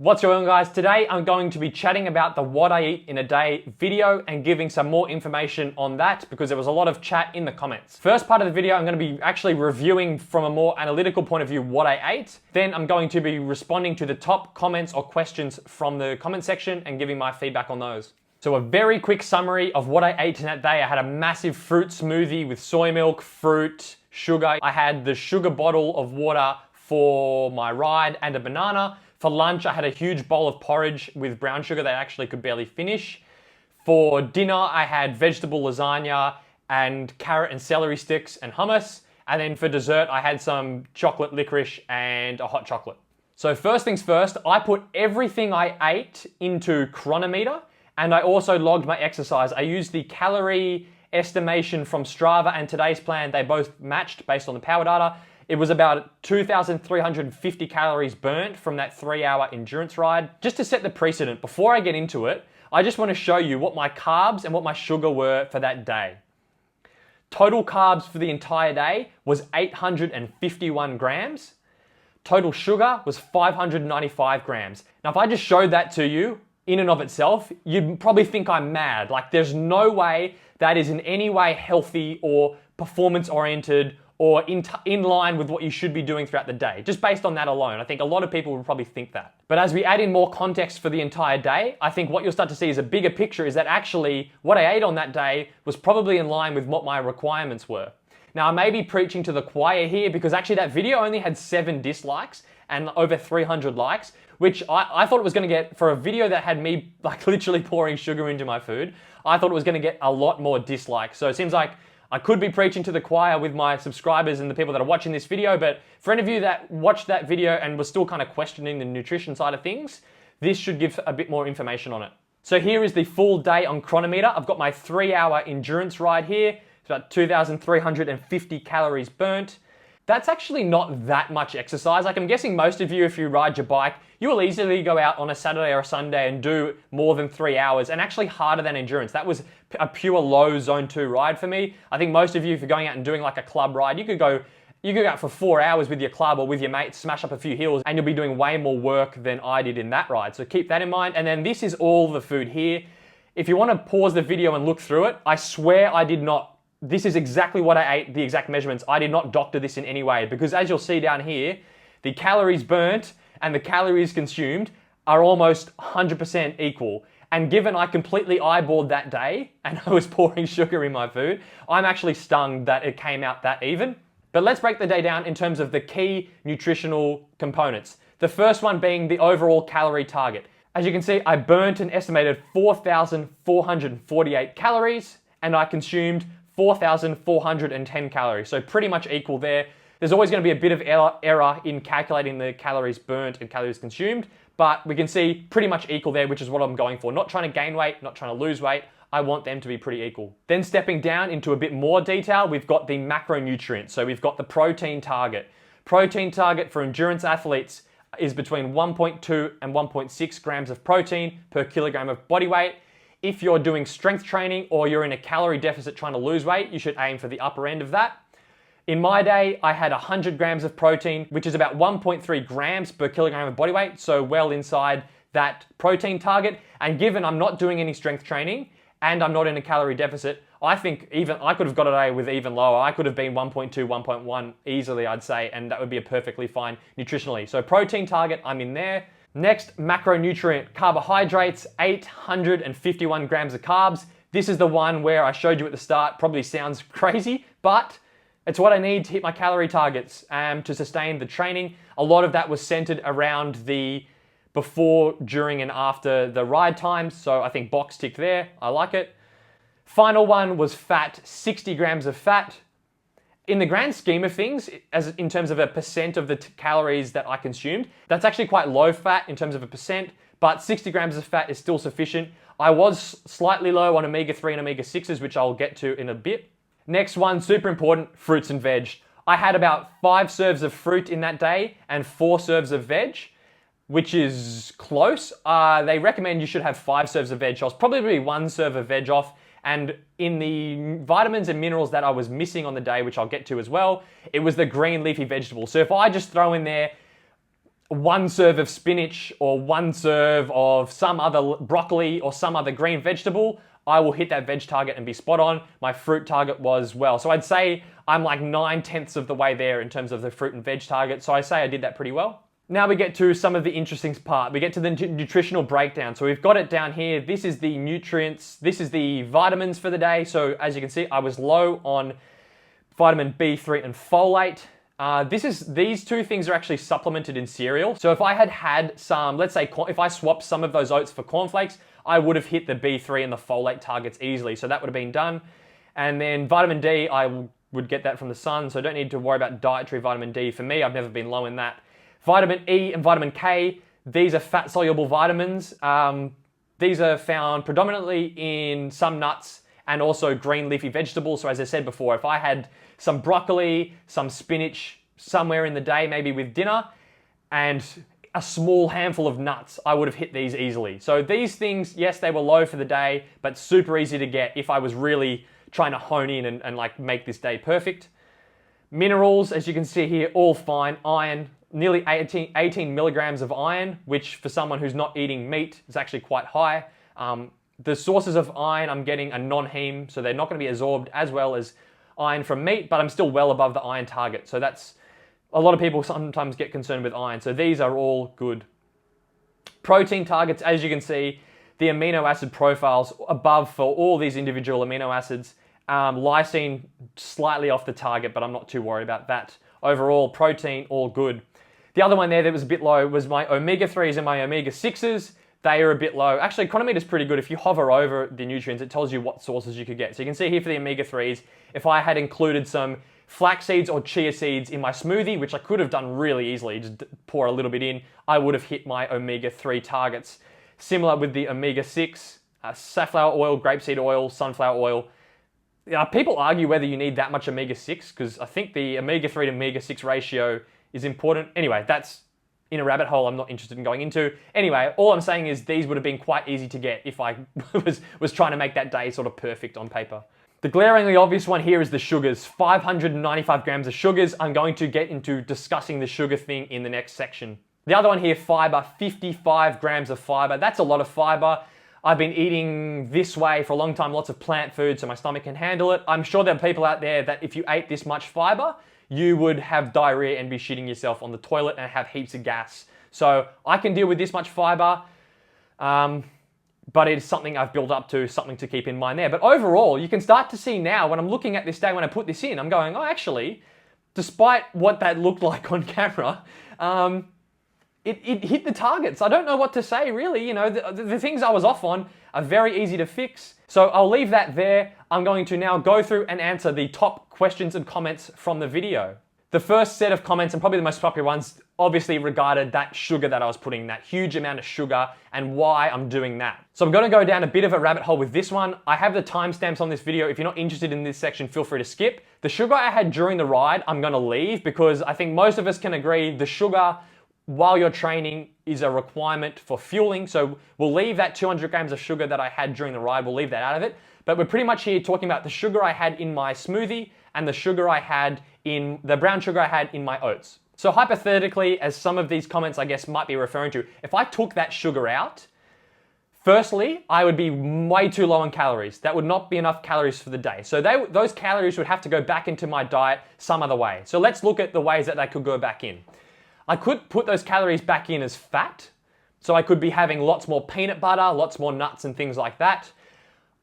What's going on, guys? Today I'm going to be chatting about the what I eat in a day video and giving some more information on that because there was a lot of chat in the comments. First part of the video, I'm going to be actually reviewing from a more analytical point of view what I ate. Then I'm going to be responding to the top comments or questions from the comment section and giving my feedback on those. So a very quick summary of what I ate in that day. I had a massive fruit smoothie with soy milk, fruit, sugar. I had the sugar bottle of water for my ride and a banana. For lunch, I had a huge bowl of porridge with brown sugar that I actually could barely finish. For dinner, I had vegetable lasagna and carrot and celery sticks and hummus. And then for dessert, I had some chocolate licorice and a hot chocolate. So first things first, I put everything I ate into Cronometer, and I also logged my exercise. I used the calorie estimation from Strava and today's plan. They both matched based on the power data. It was about 2,350 calories burnt from that 3-hour endurance ride. Just to set the precedent, before I get into it, I just want to show you what my carbs and what my sugar were for that day. Total carbs for the entire day was 851 grams. Total sugar was 595 grams. Now, if I just showed that to you in and of itself, you'd probably think I'm mad. Like, there's no way that is in any way healthy or performance-oriented or in line with what you should be doing throughout the day. Just based on that alone, I think a lot of people will probably think that. But as we add in more context for the entire day, I think what you'll start to see is a bigger picture is that actually what I ate on that day was probably in line with what my requirements were. Now, I may be preaching to the choir here because actually that video only had 7 dislikes and over 300 likes, which I thought it was gonna get, for a video that had me like literally pouring sugar into my food, I thought it was gonna get a lot more dislikes. So it seems like I could be preaching to the choir with my subscribers and the people that are watching this video, but for any of you that watched that video and were still kind of questioning the nutrition side of things, this should give a bit more information on it. So here is the full day on Cronometer. I've got my 3-hour endurance ride here. It's about 2,350 calories burnt. That's actually not that much exercise. Like, I'm guessing most of you, if you ride your bike, you will easily go out on a Saturday or a Sunday and do more than 3 hours, and actually harder than endurance. That was a pure low zone 2 ride for me. I think most of you, if you're going out and doing like a club ride, you could go out for 4 hours with your club or with your mates, smash up a few hills, and you'll be doing way more work than I did in that ride. So keep that in mind. And then this is all the food here. If you want to pause the video and look through it, I swear I did not. This is exactly what I ate, the exact measurements. I did not doctor this in any way because as you'll see down here, the calories burnt and the calories consumed are almost 100% equal. And given I completely eyeballed that day and I was pouring sugar in my food, I'm actually stunned that it came out that even. But let's break the day down in terms of the key nutritional components. The first one being the overall calorie target. As you can see, I burnt an estimated 4,448 calories and I consumed 4,410 calories. So pretty much equal there. There's always going to be a bit of error in calculating the calories burnt and calories consumed, but we can see pretty much equal there, which is what I'm going for. Not trying to gain weight, not trying to lose weight. I want them to be pretty equal. Then stepping down into a bit more detail, we've got the macronutrients. So we've got the protein target. Protein target for endurance athletes is between 1.2 and 1.6 grams of protein per kilogram of body weight. If you're doing strength training or you're in a calorie deficit trying to lose weight, you should aim for the upper end of that. In my day, I had 100 grams of protein, which is about 1.3 grams per kilogram of body weight, so well inside that protein target. And given I'm not doing any strength training and I'm not in a calorie deficit, I think even I could have got it away with even lower. I could have been 1.2, 1.1 easily, I'd say, and that would be a perfectly fine nutritionally. So protein target, I'm in there. Next, macronutrient, carbohydrates, 851 grams of carbs. This is the one where I showed you at the start, probably sounds crazy, but it's what I need to hit my calorie targets to sustain the training. A lot of that was centered around the before, during, and after the ride times. So I think box tick there, I like it. Final one was fat, 60 grams of fat. In the grand scheme of things, as in terms of a percent of the calories that I consumed, that's actually quite low fat in terms of a percent, but 60 grams of fat is still sufficient. I was slightly low on omega-3 and omega-6s, which I'll get to in a bit. Next one, super important, fruits and veg. I had about 5 serves of fruit in that day and 4 serves of veg, which is close. They recommend you should have 5 serves of veg. So I was probably 1 serve of veg off. And in the vitamins and minerals that I was missing on the day, which I'll get to as well, it was the green leafy vegetables. So if I just throw in there one serve of spinach or one serve of some other broccoli or some other green vegetable, I will hit that veg target and be spot on. My fruit target was well. So I'd say I'm like 9/10 of the way there in terms of the fruit and veg target. So I say I did that pretty well. Now we get to some of the interesting part. We get to the nutritional breakdown. So we've got it down here. This is the nutrients. This is the vitamins for the day. So as you can see, I was low on vitamin B3 and folate. These two things are actually supplemented in cereal. So if I had some, let's say if I swapped some of those oats for cornflakes, I would have hit the B3 and the folate targets easily. So that would have been done. And then vitamin D, I would get that from the sun. So I don't need to worry about dietary vitamin D. For me, I've never been low in that. Vitamin E and vitamin K, these are fat-soluble vitamins. These are found predominantly in some nuts and also green leafy vegetables. So as I said before, if I had some broccoli, some spinach somewhere in the day, maybe with dinner, and a small handful of nuts, I would have hit these easily. So these things, yes, they were low for the day, but super easy to get if I was really trying to hone in and like make this day perfect. Minerals, as you can see here, all fine. Iron, nearly 18 milligrams of iron, which for someone who's not eating meat is actually quite high. The sources of iron I'm getting are non-heme, so they're not going to be absorbed as well as iron from meat, but I'm still well above the iron target. So that's, a lot of people sometimes get concerned with iron. So these are all good. Protein targets, as you can see, the amino acid profiles above for all these individual amino acids. Lysine slightly off the target, but I'm not too worried about that. Overall, protein, all good. The other one there that was a bit low was my omega-3s and my omega-6s. They are a bit low. Actually, Cronometer is pretty good. If you hover over the nutrients, it tells you what sources you could get. So you can see here for the omega-3s, if I had included some flax seeds or chia seeds in my smoothie, which I could have done really easily, just pour a little bit in, I would have hit my omega-3 targets. Similar with the omega-6, safflower oil, grapeseed oil, sunflower oil. People argue whether you need that much omega-6 because I think the omega-3 to omega-6 ratio is important. Anyway, that's in a rabbit hole I'm not interested in going into. Anyway, all I'm saying is these would have been quite easy to get if I was trying to make that day sort of perfect on paper. The glaringly obvious one here is the sugars. 595 grams of sugars. I'm going to get into discussing the sugar thing in the next section. The other one here, fiber, 55 grams of fiber. That's a lot of fiber. I've been eating this way for a long time, lots of plant food, so my stomach can handle it. I'm sure there are people out there that if you ate this much fiber, you would have diarrhea and be shitting yourself on the toilet and have heaps of gas. So I can deal with this much fiber, but it's something I've built up to, something to keep in mind there. But overall, you can start to see now when I'm looking at this day, when I put this in, I'm going, oh, actually, despite what that looked like on camera, it hit the targets. I don't know what to say, really. You know, the things I was off on are very easy to fix. So I'll leave that there. I'm going to now go through and answer the top questions and comments from the video. The first set of comments, and probably the most popular ones, obviously regarded that sugar that I was putting, that huge amount of sugar, and why I'm doing that. So I'm going to go down a bit of a rabbit hole with this one. I have the timestamps on this video. If you're not interested in this section, feel free to skip. The sugar I had during the ride, I'm going to leave because I think most of us can agree the sugar while you're training is a requirement for fueling. So we'll leave that 200 grams of sugar that I had during the ride, we'll leave that out of it. But we're pretty much here talking about the sugar I had in my smoothie and the sugar I had in, the brown sugar I had in my oats. So hypothetically, as some of these comments I guess might be referring to, if I took that sugar out, firstly, I would be way too low on calories. That would not be enough calories for the day. So those calories would have to go back into my diet some other way. So let's look at the ways that they could go back in. I could put those calories back in as fat. So I could be having lots more peanut butter, lots more nuts and things like that.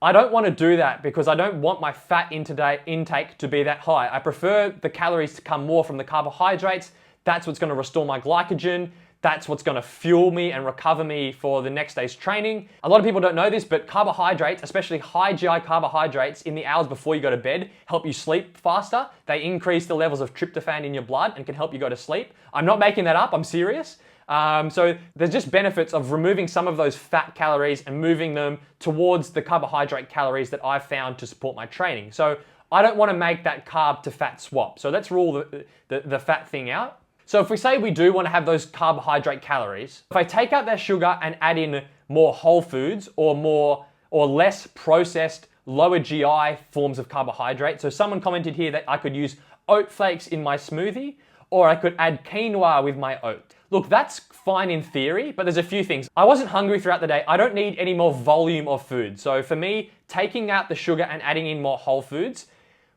I don't want to do that because I don't want my fat intake to be that high. I prefer the calories to come more from the carbohydrates. That's what's going to restore my glycogen. That's what's going to fuel me and recover me for the next day's training. A lot of people don't know this, but carbohydrates, especially high GI carbohydrates in the hours before you go to bed, help you sleep faster. They increase the levels of tryptophan in your blood and can help you go to sleep. I'm not making that up, I'm serious. So there's just benefits of removing some of those fat calories and moving them towards the carbohydrate calories that I've found to support my training. So I don't want to make that carb to fat swap. So let's rule the fat thing out. So if we say we do want to have those carbohydrate calories, if I take out that sugar and add in more whole foods or less processed, lower GI forms of carbohydrate. So someone commented here that I could use oat flakes in my smoothie, or I could add quinoa with my oats. Look, that's fine in theory, but there's a few things. I wasn't hungry throughout the day. I don't need any more volume of food. So for me, taking out the sugar and adding in more whole foods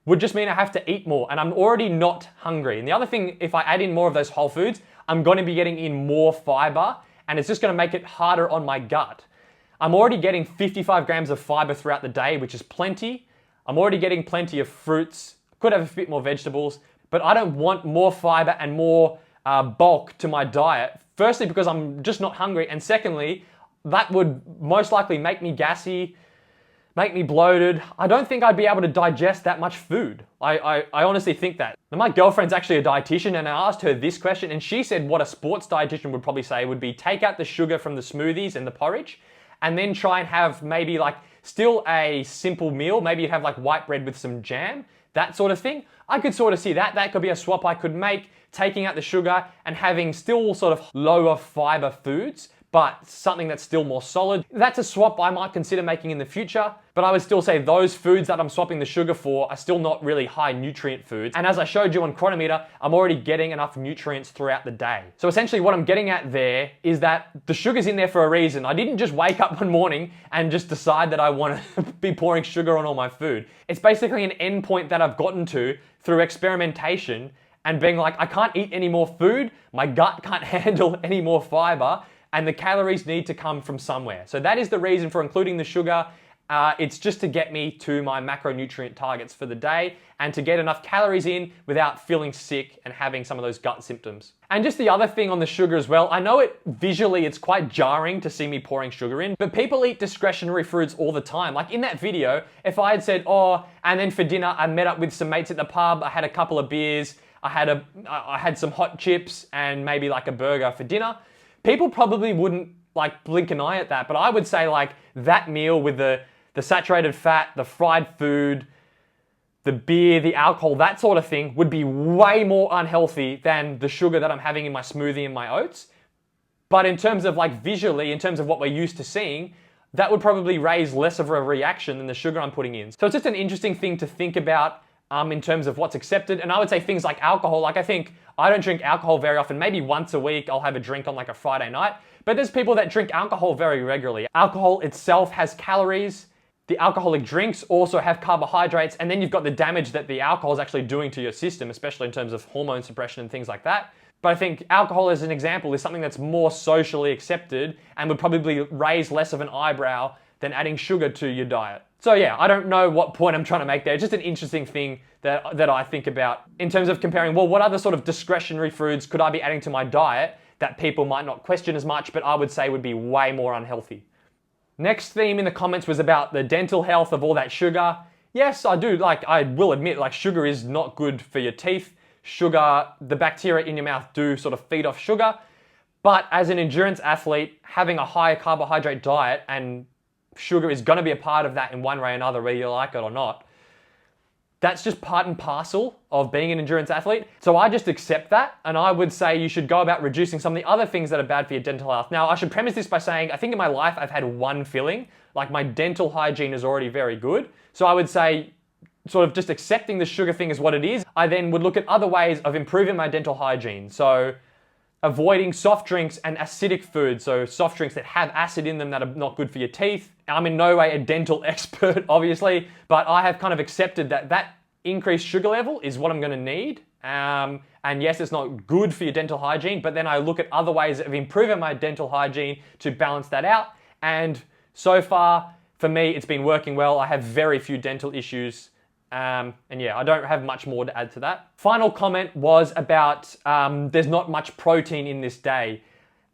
would just mean I have to eat more, and I'm already not hungry. And the other thing, if I add in more of those whole foods, I'm going to be getting in more fiber, and it's just going to make it harder on my gut. I'm already getting 55 grams of fiber throughout the day, which is plenty. I'm already getting plenty of fruits. Could have a bit more vegetables, but I don't want more fiber and more bulk to my diet. Firstly, because I'm just not hungry, and secondly, that would most likely make me gassy, make me bloated. I don't think I'd be able to digest that much food. I honestly think that. Now, my girlfriend's actually a dietitian, and I asked her this question, and she said what a sports dietitian would probably say would be take out the sugar from the smoothies and the porridge, and then try and have maybe like still a simple meal. Maybe you'd have like white bread with some jam, that sort of thing. I could sort of see that. That could be a swap I could make, taking out the sugar and having still sort of lower fiber foods, but something that's still more solid. That's a swap I might consider making in the future, but I would still say those foods that I'm swapping the sugar for are still not really high nutrient foods. And as I showed you on Cronometer, I'm already getting enough nutrients throughout the day. So essentially what I'm getting at there is that the sugar's in there for a reason. I didn't just wake up one morning and just decide that I want to be pouring sugar on all my food. It's basically an endpoint that I've gotten to through experimentation and being like, I can't eat any more food, my gut can't handle any more fiber, and the calories need to come from somewhere. So that is the reason for including the sugar. It's just to get me to my macronutrient targets for the day and to get enough calories in without feeling sick and having some of those gut symptoms. And just the other thing on the sugar as well, I know it visually it's quite jarring to see me pouring sugar in, but people eat discretionary foods all the time. Like in that video, if I had said, oh, and then for dinner I met up with some mates at the pub, I had a couple of beers, I had some hot chips and maybe like a burger for dinner, people probably wouldn't like blink an eye at that, but I would say like that meal with the saturated fat, the fried food, the beer, the alcohol, that sort of thing would be way more unhealthy than the sugar that I'm having in my smoothie and my oats. But in terms of like visually, in terms of what we're used to seeing, that would probably raise less of a reaction than the sugar I'm putting in. So it's just an interesting thing to think about in terms of what's accepted. And I would say things like alcohol, like I think I don't drink alcohol very often. Maybe once a week I'll have a drink on like a Friday night, but there's people that drink alcohol very regularly. Alcohol itself has calories. The alcoholic drinks also have carbohydrates, and then you've got the damage that the alcohol is actually doing to your system, especially in terms of hormone suppression and things like that. But I think alcohol as an example is something that's more socially accepted and would probably raise less of an eyebrow than adding sugar to your diet. So yeah, I don't know what point I'm trying to make there. It's just an interesting thing that I think about in terms of comparing, well, what other sort of discretionary foods could I be adding to my diet that people might not question as much, but I would say would be way more unhealthy. Next theme in the comments was about the dental health of all that sugar. Yes, I will admit, like sugar is not good for your teeth. Sugar, the bacteria in your mouth do sort of feed off sugar. But as an endurance athlete, having a high carbohydrate diet, and sugar is gonna be a part of that in one way or another, whether you like it or not, that's just part and parcel of being an endurance athlete. So I just accept that, and I would say you should go about reducing some of the other things that are bad for your dental health. Now, I should premise this by saying, I think in my life I've had one filling. Like my dental hygiene is already very good. So I would say, sort of just accepting the sugar thing as what it is, I then would look at other ways of improving my dental hygiene. So avoiding soft drinks and acidic foods, so soft drinks that have acid in them that are not good for your teeth. I'm in no way a dental expert, obviously, but I have kind of accepted that increased sugar level is what I'm gonna need. And yes, it's not good for your dental hygiene, but then I look at other ways of improving my dental hygiene to balance that out. And so far, for me, it's been working well. I have very few dental issues. And yeah, I don't have much more to add to that. Final comment was about there's not much protein in this day.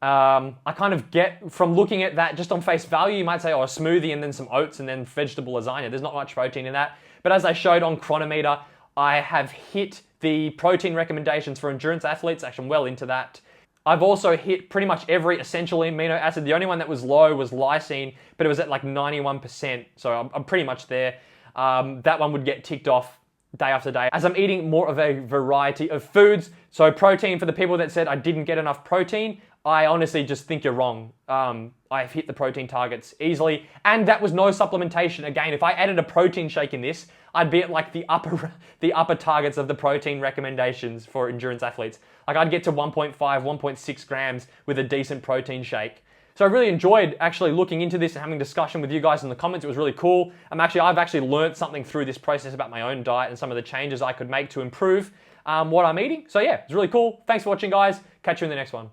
I kind of get from looking at that just on face value, you might say, oh, a smoothie and then some oats and then vegetable lasagna. There's not much protein in that. But as I showed on Cronometer, I have hit the protein recommendations for endurance athletes. Actually, I'm well into that. I've also hit pretty much every essential amino acid. The only one that was low was lysine, but it was at like 91%. So I'm pretty much there. That one would get ticked off day after day as I'm eating more of a variety of foods. So protein, for the people that said I didn't get enough protein, I honestly just think you're wrong. I've hit the protein targets easily, and that was no supplementation. Again, if I added a protein shake in this, I'd be at like the upper targets of the protein recommendations for endurance athletes. Like I'd get to 1.5, 1.6 grams with a decent protein shake. So I really enjoyed actually looking into this and having a discussion with you guys in the comments. It was really cool. I've actually learned something through this process about my own diet and some of the changes I could make to improve what I'm eating. So yeah, it's really cool. Thanks for watching, guys. Catch you in the next one.